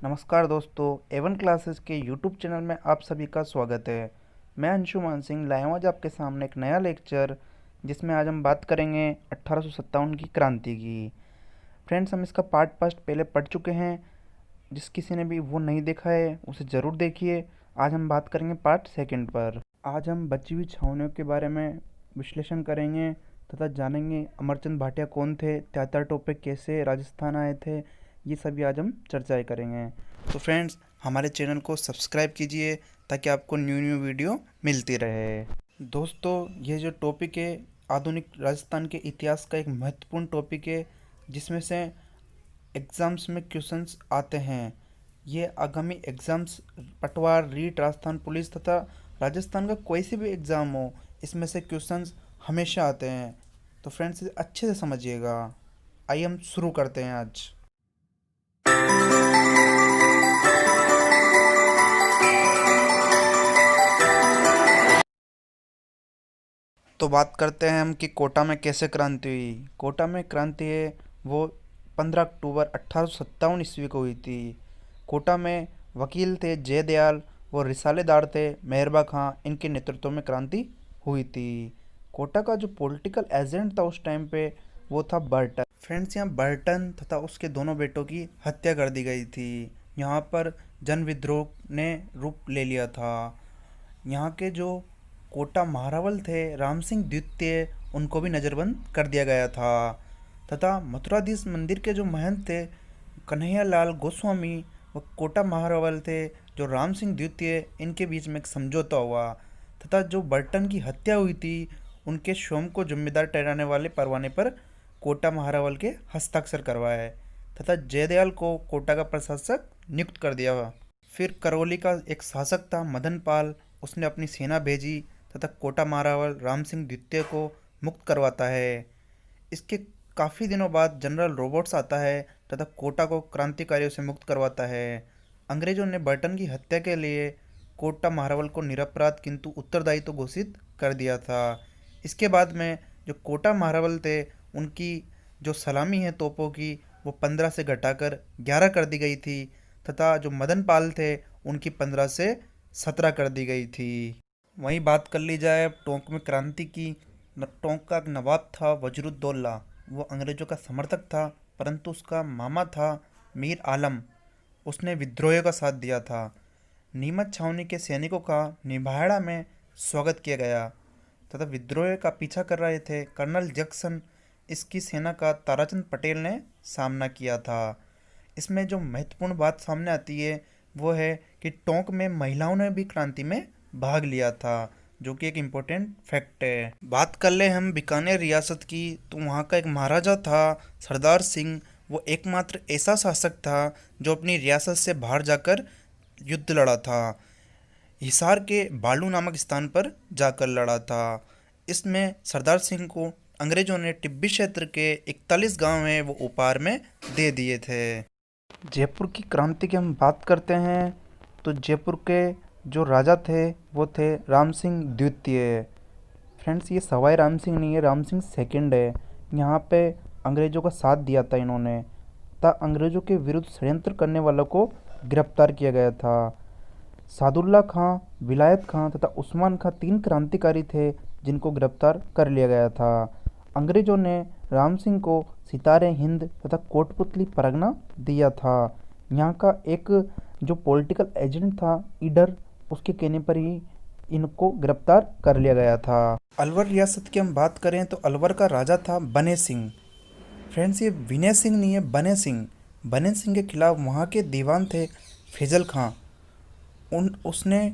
नमस्कार दोस्तों, Avon classes के यूट्यूब चैनल में आप सभी का स्वागत है। मैं अंशुमान सिंह लाया हूँ आज आपके सामने एक नया लेक्चर, जिसमें आज हम बात करेंगे 1857 की क्रांति की। फ्रेंड्स, हम इसका पार्ट फर्स्ट पहले पढ़ चुके हैं। जिस किसी ने भी वो नहीं देखा है उसे ज़रूर देखिए। आज हम बात करेंगे पार्ट सेकंड पर। आज हम बची हुई छावनियों के बारे में विश्लेषण करेंगे तथा जानेंगे अमरचंद भाटिया कौन थे, त्यातर टोपे कैसे राजस्थान आए थे। ये सभी आज हम चर्चाएं करेंगे। तो फ्रेंड्स, हमारे चैनल को सब्सक्राइब कीजिए ताकि आपको न्यू न्यू वीडियो मिलती रहे। दोस्तों, ये जो टॉपिक है आधुनिक राजस्थान के इतिहास का एक महत्वपूर्ण टॉपिक है, जिसमें से एग्ज़ाम्स में क्वेश्चंस आते हैं। ये आगामी एग्ज़ाम्स पटवार, रीट, राजस्थान पुलिस तथा राजस्थान का कोई से भी एग्ज़ाम हो, इसमें से क्वेश्चंस हमेशा आते हैं। तो फ्रेंड्स, इसे अच्छे से समझिएगा। आइए हम शुरू करते हैं आज। तो बात करते हैं हम कि कोटा में कैसे क्रांति हुई। कोटा में क्रांति है वो 15 अक्टूबर 1857 ईस्वी को हुई थी। कोटा में वकील थे जयदयाल, वो रिसालेदार थे मेहरबा खां, इनके नेतृत्व में क्रांति हुई थी। कोटा का जो पॉलिटिकल एजेंट था उस टाइम पे वो था बर्टन। फ्रेंड्स, यहाँ बर्टन तथा उसके दोनों बेटों की हत्या कर दी गई थी। यहाँ पर जन विद्रोह ने रूप ले लिया था। यहाँ के जो कोटा महारावल थे राम सिंह द्वितीय, उनको भी नज़रबंद कर दिया गया था तथा मथुराधीश मंदिर के जो महंत थे कन्हैया लाल गोस्वामी, वो कोटा महारावल थे जो राम सिंह द्वितीय, इनके बीच में एक समझौता हुआ तथा जो बर्टन की हत्या हुई थी उनके स्वयं को जिम्मेदार ठहराने वाले परवाने पर कोटा महारावल के हस्ताक्षर करवाए तथा जयदयाल को कोटा का प्रशासक नियुक्त कर दिया। फिर करौली का एक शासक था मदन पाल, उसने अपनी सेना भेजी तथा कोटा महारावल राम सिंह द्वितीय को मुक्त करवाता है। इसके काफ़ी दिनों बाद जनरल रॉबर्ट्स आता है तथा कोटा को क्रांतिकारियों से मुक्त करवाता है। अंग्रेजों ने बर्टन की हत्या के लिए कोटा महारावल को निरपराध किंतु उत्तरदायी तो घोषित कर दिया था। इसके बाद में जो कोटा महारावल थे उनकी जो सलामी है तोपों की वो 15 से घटाकर 11 कर दी गई थी तथा जो मदन पाल थे उनकी 15 से 17 कर दी गई थी। वहीं बात कर ली जाए टोंक में क्रांति की। टोंक का एक नवाब था वजरुद्दौला, वो अंग्रेजों का समर्थक था, परंतु उसका मामा था मीर आलम, उसने विद्रोह का साथ दिया था। नीमच छावनी के सैनिकों का निभाड़ा में स्वागत किया गया तथा विद्रोह का पीछा कर रहे थे कर्नल जैक्सन, इसकी सेना का ताराचंद पटेल ने सामना किया था। इसमें जो महत्वपूर्ण बात सामने आती है वो है कि टोंक में महिलाओं ने भी क्रांति में भाग लिया था, जो कि एक इम्पोर्टेंट फैक्ट है। बात कर ले हम बीकानेर रियासत की, तो वहाँ का एक महाराजा था सरदार सिंह। वो एकमात्र ऐसा शासक था जो अपनी रियासत से बाहर जाकर युद्ध लड़ा था। हिसार के बालू नामक स्थान पर जाकर लड़ा था। इसमें सरदार सिंह को अंग्रेजों ने टिब्बी क्षेत्र के 41 गांव हैं वो उपहार में दे दिए थे। जयपुर की क्रांति की हम बात करते हैं तो जयपुर के जो राजा थे वो थे राम सिंह द्वितीय। फ्रेंड्स, ये सवाई राम सिंह नहीं है, राम सिंह सेकंड है। यहाँ पे अंग्रेजों का साथ दिया था इन्होंने तथा अंग्रेजों के विरुद्ध षड्यंत्र करने वालों को गिरफ्तार किया गया था। सादुल्ला खां, विलायत खां तथा उस्मान खां 3 क्रांतिकारी थे जिनको गिरफ्तार कर लिया गया था। अंग्रेजों ने राम सिंह को सितारे हिंद तथा कोटपुतली परगना दिया था। यहाँ का एक जो पॉलिटिकल एजेंट था ईडर, उसके कहने पर ही इनको गिरफ्तार कर लिया गया था। अलवर रियासत की हम बात करें तो अलवर का राजा था बने सिंह। फ्रेंड्स, ये विनय सिंह नहीं है, बने सिंह। बने सिंह के खिलाफ वहाँ के दीवान थे फैजल खां, उसने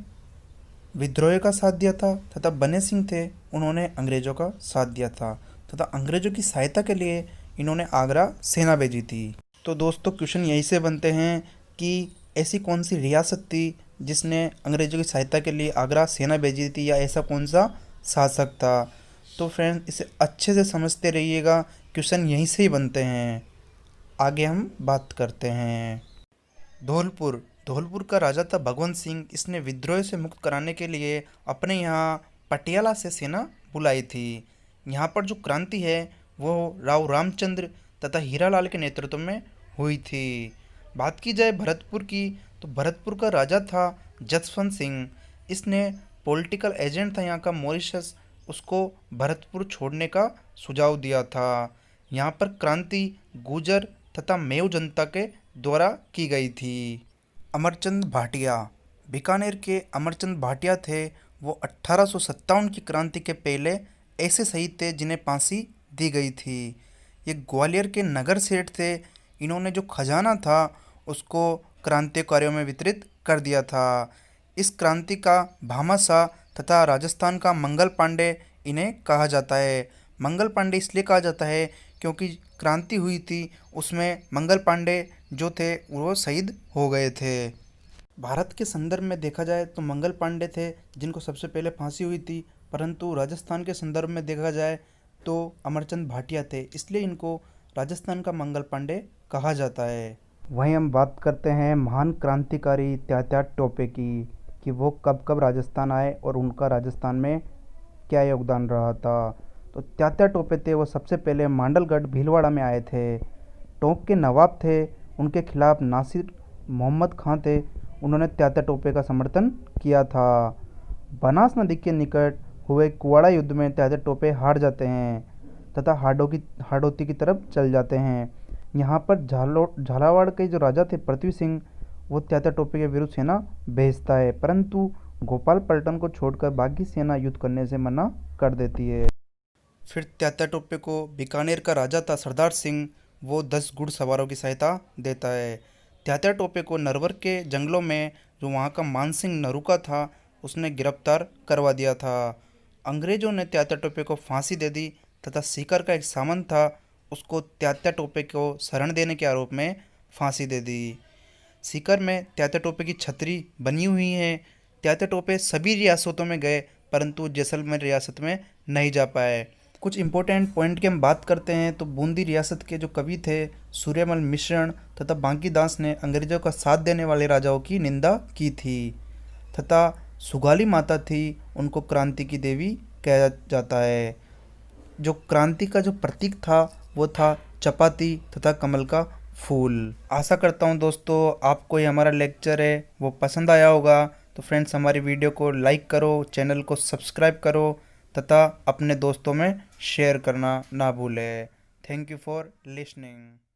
विद्रोह का साथ दिया था तथा बने सिंह थे, उन्होंने अंग्रेज़ों का साथ दिया था तथा अंग्रेज़ों की सहायता के लिए इन्होंने आगरा सेना भेजी थी। तो दोस्तों, क्वेश्चन यहीं से बनते हैं कि ऐसी कौन सी रियासत थी जिसने अंग्रेज़ों की सहायता के लिए आगरा सेना भेजी थी, या ऐसा कौन सा शासक था। तो फ्रेंड्स, इसे अच्छे से समझते रहिएगा, क्वेश्चन यहीं से ही बनते हैं। आगे हम बात करते हैं धौलपुर। धौलपुर का राजा था भगवंत सिंह। इसने विद्रोह से मुक्त कराने के लिए अपने यहाँ पटियाला से सेना बुलाई थी। यहाँ पर जो क्रांति है वो राव रामचंद्र तथा हीरालाल के नेतृत्व में हुई थी। बात की जाए भरतपुर की, तो भरतपुर का राजा था जसवंत सिंह। इसने पॉलिटिकल एजेंट था यहाँ का मॉरिशस, उसको भरतपुर छोड़ने का सुझाव दिया था। यहाँ पर क्रांति गुर्जर तथा मेव जनता के द्वारा की गई थी। अमरचंद भाटिया, बीकानेर के अमरचंद भाटिया थे, वो 1857 की क्रांति के पहले ऐसे शहीद थे जिन्हें फांसी दी गई थी। ये ग्वालियर के नगर सेठ थे। इन्होंने जो खजाना था उसको क्रांतिकारियों में वितरित कर दिया था। इस क्रांति का भामाशाह तथा राजस्थान का मंगल पांडे इन्हें कहा जाता है। मंगल पांडे इसलिए कहा जाता है क्योंकि क्रांति हुई थी उसमें मंगल पांडे जो थे वो शहीद हो गए थे। भारत के संदर्भ में देखा जाए तो मंगल पांडे थे जिनको सबसे पहले फांसी हुई थी, परंतु राजस्थान के संदर्भ में देखा जाए तो अमरचंद भाटिया थे, इसलिए इनको राजस्थान का मंगल पांडे कहा जाता है। वहीं हम बात करते हैं महान क्रांतिकारी तात्या टोपे की, कि वो कब कब राजस्थान आए और उनका राजस्थान में क्या योगदान रहा था। तो तात्या टोपे थे वो सबसे पहले मांडलगढ़ भीलवाड़ा में आए थे। टोंक के नवाब थे, उनके खिलाफ नासिर मोहम्मद खां थे, उन्होंने तात्या टोपे का समर्थन किया था। बनास नदी के निकट हुए कुवाड़ा युद्ध में तात्या टोपे हार जाते हैं तथा हाड़ौती की तरफ चल जाते हैं। यहाँ पर झालावाड़ के जो राजा थे पृथ्वी सिंह, वो तात्या टोपे के विरुद्ध सेना भेजता है, परंतु गोपाल पलटन को छोड़कर बाकी सेना युद्ध करने से मना कर देती है। फिर तात्या टोपे को बीकानेर का राजा था सरदार सिंह, वो 10 घुड़सवारों की सहायता देता है। तात्या टोपे को नरवर के जंगलों में जो वहाँ का मानसिंह नरूका था उसने गिरफ्तार करवा दिया था। अंग्रेजों ने तात्या टोपे को फांसी दे दी तथा सीकर का एक सामंत था उसको तात्या टोपे को शरण देने के आरोप में फांसी दे दी। सीकर में तात्या टोपे की छतरी बनी हुई है। तात्या टोपे सभी रियासतों में गए परंतु जैसलमेर रियासत में नहीं जा पाए। कुछ इंपॉर्टेंट पॉइंट की हम बात करते हैं तो बूंदी रियासत के जो कवि थे सूर्यमल मिश्रण तथा बांकीदास ने अंग्रेजों का साथ देने वाले राजाओं की निंदा की थी तथा सुगाली माता थी, उनको क्रांति की देवी कहा जाता है। जो क्रांति का जो प्रतीक था वो था चपाती तथा कमल का फूल। आशा करता हूँ दोस्तों आपको ये हमारा लेक्चर है वो पसंद आया होगा। तो फ्रेंड्स हमारी वीडियो को लाइक करो, चैनल को सब्सक्राइब करो तथा अपने दोस्तों में शेयर करना ना भूलें। Thank you for listening.